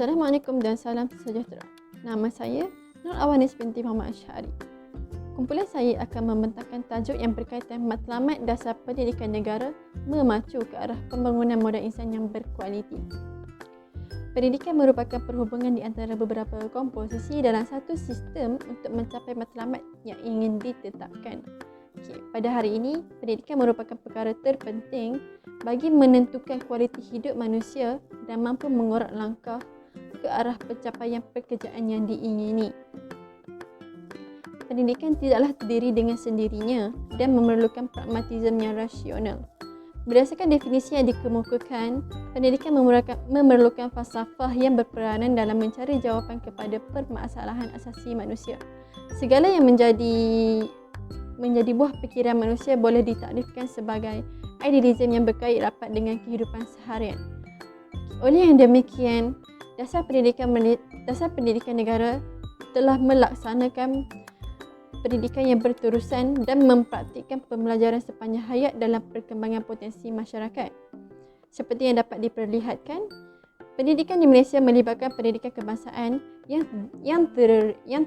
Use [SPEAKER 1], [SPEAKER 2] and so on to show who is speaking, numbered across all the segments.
[SPEAKER 1] Assalamualaikum dan salam sejahtera. Nama saya Nur Awanis binti Muhammad Asyari. Kumpulan saya akan membentangkan tajuk yang berkaitan matlamat dasar pendidikan negara memacu ke arah pembangunan modal insan yang berkualiti. Pendidikan merupakan perhubungan di antara beberapa komposisi dalam satu sistem untuk mencapai matlamat yang ingin ditetapkan. Pada hari ini, pendidikan merupakan perkara terpenting bagi menentukan kualiti hidup manusia dan mampu mengorak langkah ke arah pencapaian pekerjaan yang diingini. Pendidikan tidaklah terdiri dengan sendirinya dan memerlukan pragmatisme yang rasional. Berdasarkan definisi yang dikemukakan, pendidikan memerlukan falsafah yang berperanan dalam mencari jawapan kepada permasalahan asasi manusia. Segala yang menjadi buah fikiran manusia boleh ditakrifkan sebagai idealisme yang berkait rapat dengan kehidupan seharian. Oleh yang demikian, Dasar pendidikan negara telah melaksanakan pendidikan yang berterusan dan mempraktikkan pembelajaran sepanjang hayat dalam perkembangan potensi masyarakat. Seperti yang dapat diperlihatkan, pendidikan di Malaysia melibatkan pendidikan kebangsaan yang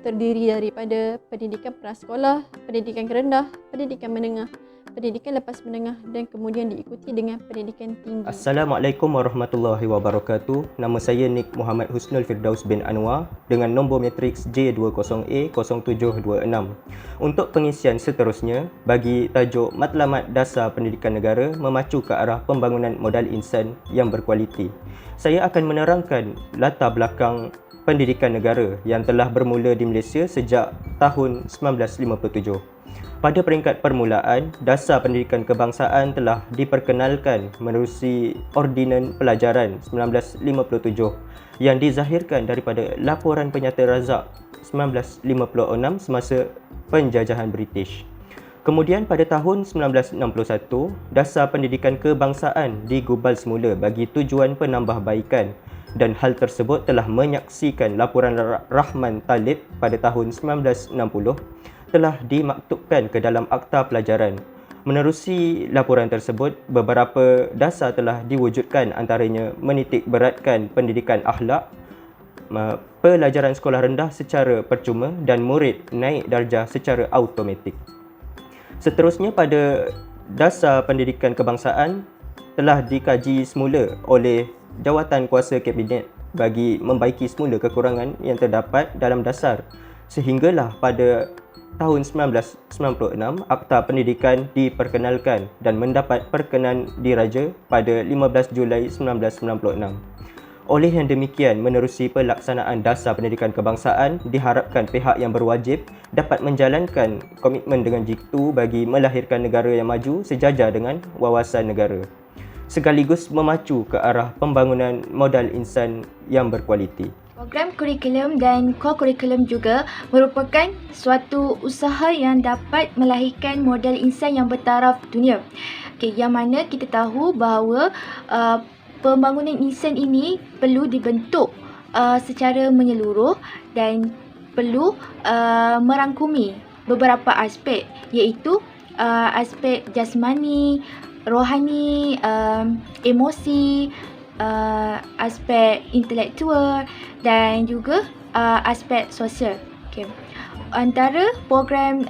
[SPEAKER 1] terdiri daripada pendidikan prasekolah, pendidikan rendah, pendidikan menengah, pendidikan lepas menengah dan kemudian diikuti dengan pendidikan tinggi.
[SPEAKER 2] Assalamualaikum warahmatullahi wabarakatuh. Nama saya Nik Muhammad Husnul Firdaus bin Anwar dengan nombor matriks J20A0726. Untuk pengisian seterusnya, bagi tajuk Matlamat Dasar Pendidikan Negara memacu ke arah pembangunan modal insan yang berkualiti, saya akan menerangkan latar belakang pendidikan negara yang telah bermula di Malaysia sejak tahun 1957. Pada peringkat permulaan, Dasar Pendidikan Kebangsaan telah diperkenalkan menerusi Ordinan Pelajaran 1957 yang dizahirkan daripada Laporan Penyata Razak 1956 semasa penjajahan British. Kemudian pada tahun 1961, Dasar Pendidikan Kebangsaan digubal semula bagi tujuan penambahbaikan dan hal tersebut telah menyaksikan Laporan Rahman Talib pada tahun 1960 telah dimaktubkan ke dalam Akta Pelajaran. Menerusi laporan tersebut, beberapa dasar telah diwujudkan, antaranya menitik beratkan pendidikan akhlak, pelajaran sekolah rendah secara percuma dan murid naik darjah secara automatik. Seterusnya, pada Dasar Pendidikan Kebangsaan telah dikaji semula oleh Jawatan Kuasa Kabinet bagi membaiki semula kekurangan yang terdapat dalam dasar, sehinggalah pada tahun 1996, Akta Pendidikan diperkenalkan dan mendapat perkenan diraja pada 15 Julai 1996. Oleh yang demikian, menerusi pelaksanaan Dasar Pendidikan Kebangsaan, diharapkan pihak yang berwajib dapat menjalankan komitmen dengan jitu bagi melahirkan negara yang maju sejajar dengan wawasan negara, sekaligus memacu ke arah pembangunan modal insan yang berkualiti.
[SPEAKER 3] Program kurikulum dan co-kurikulum juga merupakan suatu usaha yang dapat melahirkan modal insan yang bertaraf dunia. Yang mana kita tahu bahawa pembangunan insan ini perlu dibentuk secara menyeluruh dan perlu merangkumi beberapa aspek, iaitu aspek jasmani, rohani, emosi, aspek intelektual dan juga aspek sosial. Antara program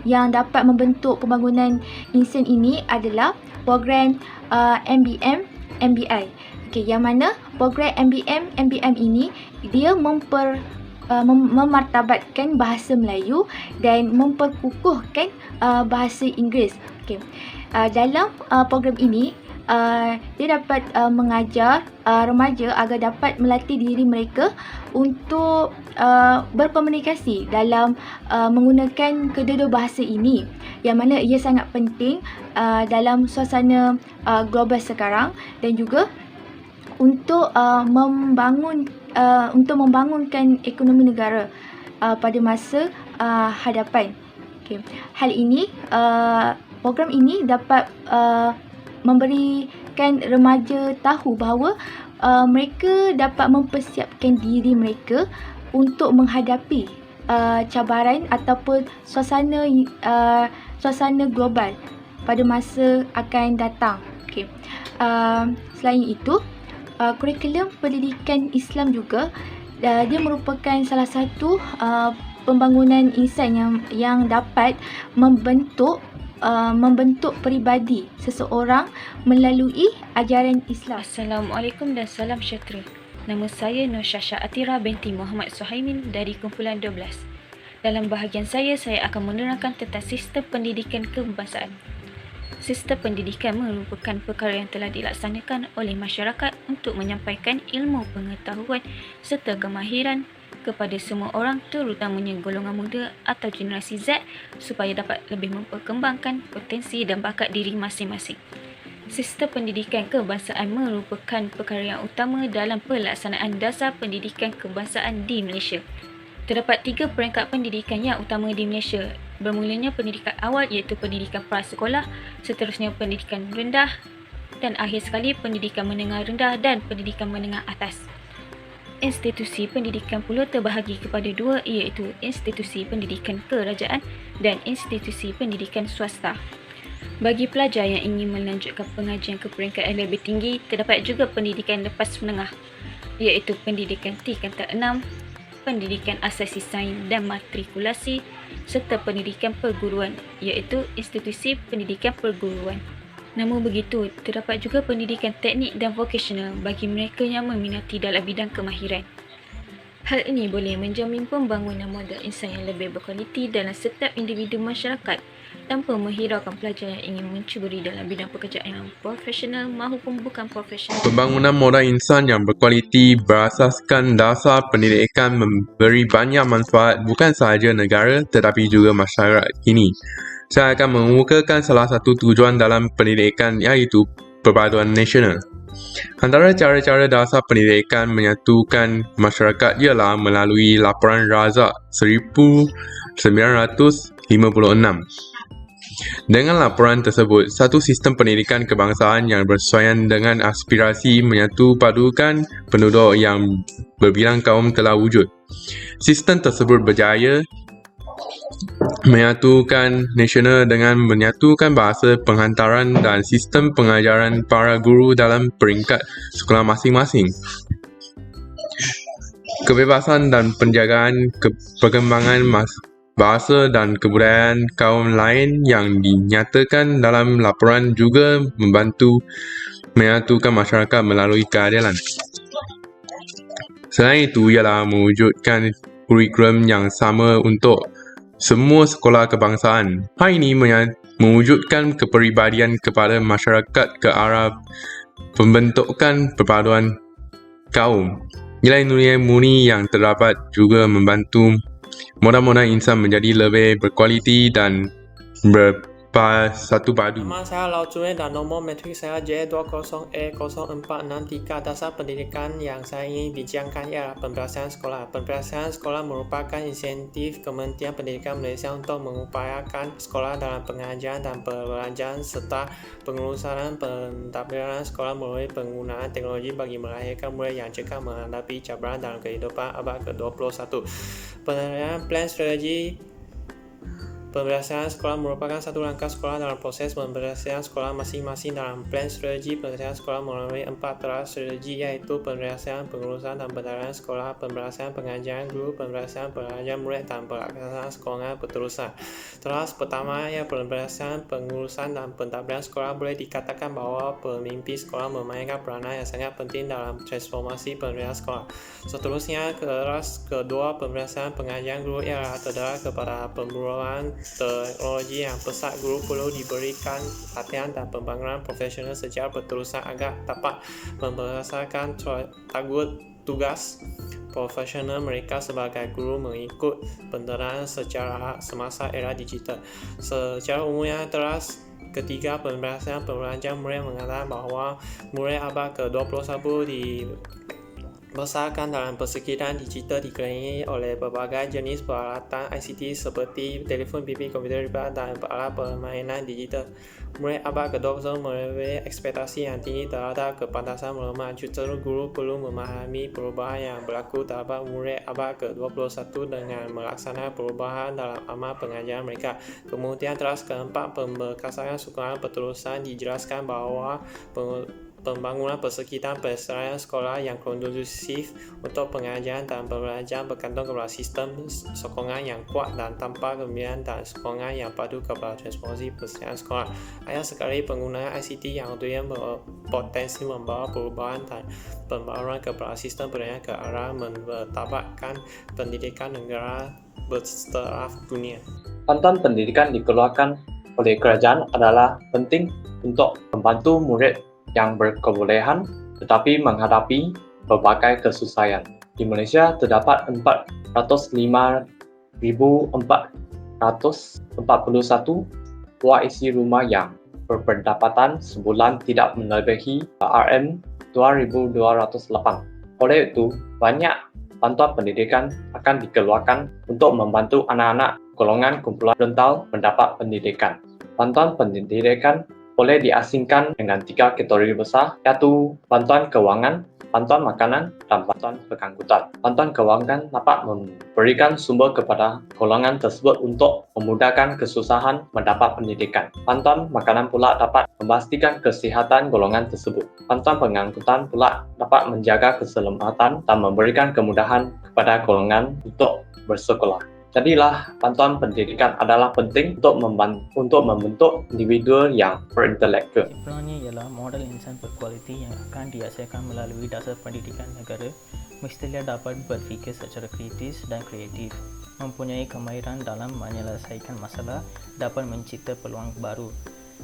[SPEAKER 3] yang dapat membentuk pembangunan insan ini adalah program MBM, MBI. Yang mana program MBM, MBM ini dia memartabatkan bahasa Melayu dan memperkukuhkan bahasa Inggeris. Dalam program ini, dia dapat mengajar remaja agar dapat melatih diri mereka untuk berkomunikasi dalam menggunakan kedua-dua bahasa ini, yang mana ia sangat penting dalam suasana global sekarang dan juga untuk membangunkan ekonomi negara pada masa hadapan. Hal ini, program ini dapat memberikan remaja tahu bahawa mereka dapat mempersiapkan diri mereka untuk menghadapi cabaran ataupun suasana global pada masa akan datang. Selain itu, kurikulum pendidikan Islam juga. Dia merupakan salah satu pembangunan insan yang dapat membentuk peribadi seseorang melalui ajaran Islam.
[SPEAKER 4] Assalamualaikum dan salam sejahtera. Nama saya Nur Syasha Atira binti Muhammad Suhaimin dari kumpulan 12. Dalam bahagian saya akan menerangkan tentang sistem pendidikan kebangsaan. Sistem pendidikan merupakan perkara yang telah dilaksanakan oleh masyarakat untuk menyampaikan ilmu pengetahuan serta kemahiran kepada semua orang, terutamanya golongan muda atau generasi Z, supaya dapat lebih memperkembangkan potensi dan bakat diri masing-masing. Sistem pendidikan kebangsaan merupakan perkara yang utama dalam pelaksanaan dasar pendidikan kebangsaan di Malaysia. Terdapat 3 peringkat pendidikan yang utama di Malaysia. Bermulanya pendidikan awal iaitu pendidikan prasekolah, seterusnya pendidikan rendah dan akhir sekali pendidikan menengah rendah dan pendidikan menengah atas. Institusi pendidikan pula terbahagi kepada 2 iaitu institusi pendidikan kerajaan dan institusi pendidikan swasta. Bagi pelajar yang ingin melanjutkan pengajian ke peringkat yang lebih tinggi, terdapat juga pendidikan lepas menengah iaitu pendidikan tingkatan 6, pendidikan asasi sains dan matrikulasi serta pendidikan perguruan iaitu institusi pendidikan perguruan. Namun begitu, terdapat juga pendidikan teknik dan vocational bagi mereka yang meminati dalam bidang kemahiran. Hal ini boleh menjamin pembangunan modal insan yang lebih berkualiti dalam setiap individu masyarakat tanpa menghiraukan pelajar yang ingin mencuburi dalam bidang pekerjaan yang profesional maupun bukan profesional.
[SPEAKER 5] Pembangunan modal insan yang berkualiti berasaskan dasar pendidikan memberi banyak manfaat bukan sahaja negara tetapi juga masyarakat kini. Saya akan mengemukakan salah satu tujuan dalam pendidikan iaitu perpaduan nasional. Antara cara-cara dasar pendidikan menyatukan masyarakat ialah melalui Laporan Razak 1956. Dengan laporan tersebut, satu sistem pendidikan kebangsaan yang bersesuaian dengan aspirasi menyatu padukan penduduk yang berbilang kaum telah wujud. Sistem tersebut berjaya menyatukan nasional dengan menyatukan bahasa pengantaran dan sistem pengajaran para guru dalam peringkat sekolah masing-masing. Kebebasan dan penjagaan perkembangan bahasa dan kebudayaan kaum lain yang dinyatakan dalam laporan juga membantu menyatukan masyarakat melalui keadilan. Selain itu ialah mewujudkan kurikulum yang sama untuk semua sekolah kebangsaan. Hal ini mewujudkan kepribadian kepada masyarakat ke arah pembentukan perpaduan kaum. Nilai-nilai murni yang terdapat juga membantu modal-modal insan menjadi lebih berkualiti dan bersatu padu.
[SPEAKER 6] Nama saya Lau Zuen dan nombor metrik saya J20E0463. Dasar pendidikan yang saya ingin bincangkan ialah pemberhasilan sekolah. Pemberhasilan sekolah merupakan insentif Kementerian Pendidikan Malaysia untuk mengupayakan sekolah dalam pengajaran dan pembelajaran serta pengurusan pentadbiran sekolah melalui penggunaan teknologi bagi melahirkan murid yang cekal menghadapi cabaran dalam kehidupan abad ke-21. Penilaian plan strategi pemberhasilan sekolah merupakan satu langkah sekolah dalam proses pemberhasilan sekolah masing-masing. Dalam plan strategi pemberhasilan sekolah melalui 4 teras strategi iaitu pemberhasilan pengurusan dan pentadbiran sekolah, pemberhasilan pengajaran guru, pemberhasilan pengajaran murid dan pelaksanaan sekolah berterusan. Teras pertama ialah pemberhasilan pengurusan dan pentadbiran sekolah. Boleh dikatakan bahawa pemimpin sekolah memainkan peranan yang sangat penting dalam transformasi pemberhasilan sekolah. Seterusnya, teras kedua pemberhasilan pengajaran guru ialah terdapat kepada pemburuan teknologi yang pesat. Guru perlu diberikan latihan dan pembangunan profesional secara berterusan agar dapat memberdasarkan tugas profesional mereka sebagai guru mengikut penderaan secara semasa era digital. Secara umumnya, teras ketiga pemberhasilan pembelajaran murid mengatakan bahawa murid abad ke-21 dibesarkan dalam persekitaran digital dikelilingi oleh berbagai jenis peralatan ICT seperti telefon bimbit, komputer lipat dan alat permainan digital. Murid abad ke-21 memiliki ekspektasi yang tinggi terhadap kepantasan maklumat. Justru guru perlu memahami perubahan yang berlaku terhadap murid abad ke-21 dengan melaksanakan perubahan dalam amal pengajaran mereka. Kemudian teras keempat pemberkasan sokongan berterusan dijelaskan bahawa pembangunan persekitaran pelestarian sekolah yang kondusif untuk pengajaran dan pembelajaran bergantung kepada sistem sokongan yang kuat dan tanpa pembinaan dan sokongan yang padu kepada transformasi pelestarian sekolah. Banyak sekali penggunaan ICT yang tentunya berpotensi membawa perubahan dan pembaruan kepada sistem pendidikan ke arah menetapkan pendidikan negara bertaraf dunia.
[SPEAKER 7] Bantuan pendidikan dikeluarkan oleh kerajaan adalah penting untuk membantu murid yang berkebolehan tetapi menghadapi berbagai kesusahan. Di Malaysia terdapat 405,441 buah isi rumah yang berpendapatan sebulan tidak melebihi RM2,208. Oleh itu, banyak bantuan pendidikan akan dikeluarkan untuk membantu anak-anak golongan kumpulan rentan mendapat pendidikan. Bantuan pendidikan boleh diasingkan dengan 3 kategori besar, iaitu bantuan kewangan, bantuan makanan, dan bantuan pengangkutan. Bantuan kewangan dapat memberikan sumber kepada golongan tersebut untuk memudahkan kesusahan mendapat pendidikan. Bantuan makanan pula dapat memastikan kesihatan golongan tersebut. Bantuan pengangkutan pula dapat menjaga keselamatan dan memberikan kemudahan kepada golongan untuk bersekolah. Jadilah bantuan pendidikan adalah penting untuk membentuk individu yang berintelektual.
[SPEAKER 8] Kesimpulannya ialah model insan berkualiti yang akan dihasilkan melalui dasar pendidikan negara mestilah dapat berfikir secara kritis dan kreatif, mempunyai kemahiran dalam menyelesaikan masalah, dapat mencipta peluang baru,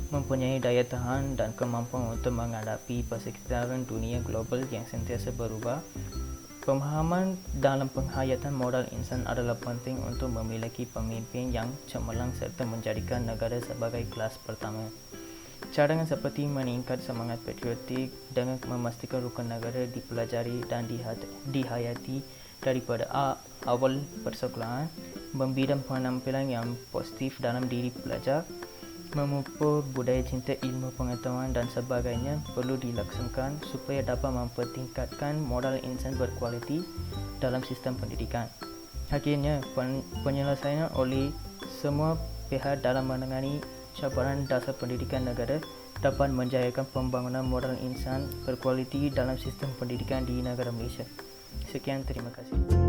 [SPEAKER 8] mempunyai daya tahan dan kemampuan untuk menghadapi persekitaran dunia global yang sentiasa berubah. Pemahaman dalam penghayatan modal insan adalah penting untuk memiliki pemimpin yang cemerlang serta menjadikan negara sebagai kelas pertama. Cadangan seperti meningkat semangat patriotik dengan memastikan rukun negara dipelajari dan dihayati daripada awal persekolahan, membina penampilan yang positif dalam diri pelajar, memupuk budaya cinta ilmu pengetahuan dan sebagainya perlu dilaksanakan supaya dapat mempertingkatkan modal insan berkualiti dalam sistem pendidikan. Akhirnya, penyelesaian oleh semua pihak dalam menangani cabaran dasar pendidikan negara dapat menjayakan pembangunan modal insan berkualiti dalam sistem pendidikan di negara Malaysia. Sekian, terima kasih.